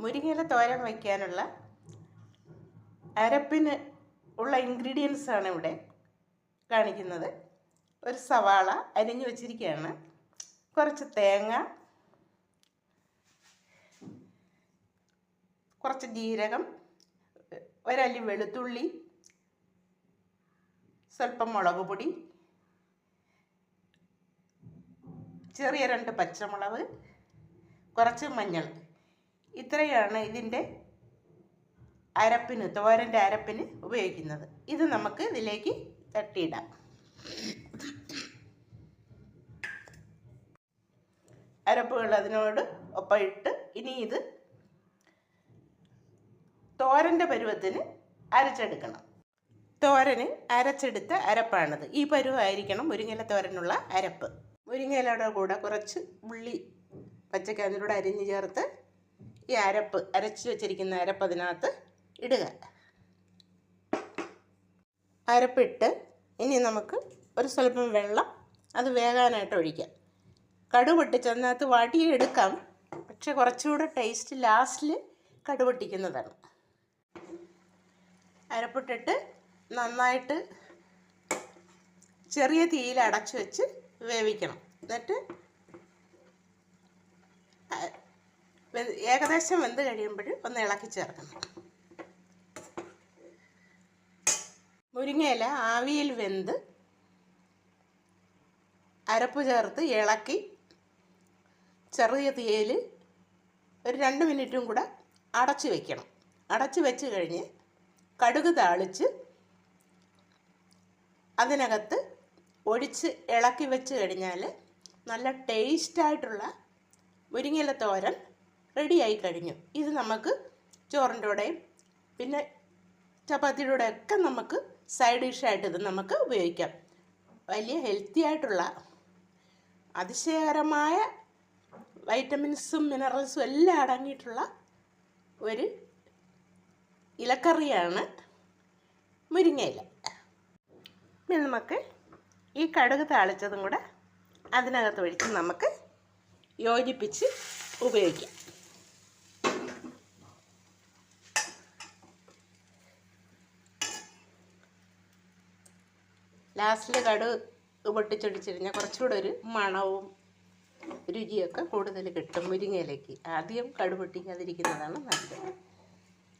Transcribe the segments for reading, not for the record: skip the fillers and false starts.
മുരിങ്ങയില തോരൻ വയ്ക്കാനുള്ള അരപ്പിന് ഉള്ള ഇൻഗ്രീഡിയൻസ് ആണ് ഇവിടെ കാണിക്കുന്നത്. ഒരു സവാള അരിഞ്ഞു വച്ചിരിക്കുകയാണ്, കുറച്ച് തേങ്ങ, കുറച്ച് ജീരകം, ഒരല്ലി വെളുത്തുള്ളി, സ്വല്പം മുളക് പൊടി, ചെറിയ 2 പച്ചമുളക്, കുറച്ച് മഞ്ഞൾ. ഇത്രയാണ് ഇതിൻ്റെ തോരൻ്റെ അരപ്പിന് ഉപയോഗിക്കുന്നത്. ഇത് നമുക്ക് ഇതിലേക്ക് തട്ടിയിടാം. അരപ്പുകൾ അതിനോട് ഒപ്പം ഇട്ട് ഇനി ഇത് തോരൻ്റെ പരുവത്തിന് അരച്ചെടുക്കണം. തോരന് അരച്ചെടുത്ത അരപ്പാണിത്. ഈ പരുവായിരിക്കണം മുരിങ്ങയില തോരനുള്ള അരപ്പ്. മുരിങ്ങയിലയുടെ കൂടെ കുറച്ച് ഉള്ളി പച്ചക്ക അതിലൂടെ അരിഞ്ഞ് ചേർത്ത് ഈ അരച്ച് വെച്ചിരിക്കുന്ന അരപ്പ് അതിനകത്ത് ഇടുക. അരപ്പിട്ട് ഇനി നമുക്ക് ഒരു സ്വല്പം വെള്ളം അത് വേകാനായിട്ട് ഒഴിക്കാം. കടുക് പൊട്ടിച്ച് അതിനകത്ത് വാട്ടിയെടുക്കാം, പക്ഷെ കുറച്ചുകൂടെ ടേസ്റ്റ് ലാസ്റ്റിൽ കടുക് പൊട്ടിക്കുന്നതാണ്. അരപ്പിട്ടിട്ട് നന്നായിട്ട് ചെറിയ തീയിൽ അടച്ചു വെച്ച് വേവിക്കണം. എന്നിട്ട് ഏകദേശം വെന്ത് കഴിയുമ്പോൾ ഒന്ന് ഇളക്കി ചേർക്കണം. മുരിങ്ങയില ആവിയിൽ വെന്ത് അരപ്പ് ചേർത്ത് ഇളക്കി ചെറിയ തീയിൽ ഒരു 2 മിനിറ്റും കൂടെ അടച്ചു വയ്ക്കണം. അടച്ചു വെച്ച് കഴിഞ്ഞ് കടുക് താളിച്ച് അതിനകത്ത് ഒഴിച്ച് ഇളക്കി വെച്ച് കഴിഞ്ഞാൽ നല്ല ടേസ്റ്റായിട്ടുള്ള മുരിങ്ങയില തോരൻ റെഡിയായി കഴിഞ്ഞു. ഇത് നമുക്ക് ചോറിൻ്റെ കൂടെയും പിന്നെ ചപ്പാത്തിയുടെ കൂടെയൊക്കെ നമുക്ക് സൈഡ് ഡിഷായിട്ട് ഇത് നമുക്ക് ഉപയോഗിക്കാം. വലിയ ഹെൽത്തി ആയിട്ടുള്ള അതിശയകരമായ വൈറ്റമിൻസും മിനറൽസും എല്ലാം അടങ്ങിയിട്ടുള്ള ഒരു ഇലക്കറിയാണ് മുരിങ്ങയില. പിന്നെ നമുക്ക് ഈ കടുക് താളിച്ചതും കൂടെ അതിനകത്ത് ഒഴിച്ച് നമുക്ക് യോജിപ്പിച്ച് ഉപയോഗിക്കാം. ലാസ്റ്റിൽ കടുക് പൊട്ടിച്ചൊടിച്ചിരുന്നാൽ കുറച്ചുകൂടെ ഒരു മണവും രുചിയൊക്കെ കൂടുതൽ കിട്ടും മുരിങ്ങയിലേക്ക്. ആദ്യം കടുക് പൊട്ടിക്കാതിരിക്കുന്നതാണ് നല്ലത്.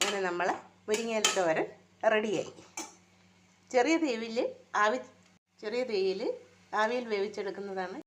അങ്ങനെ നമ്മൾ മുരിങ്ങയില തോരൻ റെഡിയായി. ചെറിയ തീയിൽ ആവിയിൽ വേവിച്ചെടുക്കുന്നതാണ്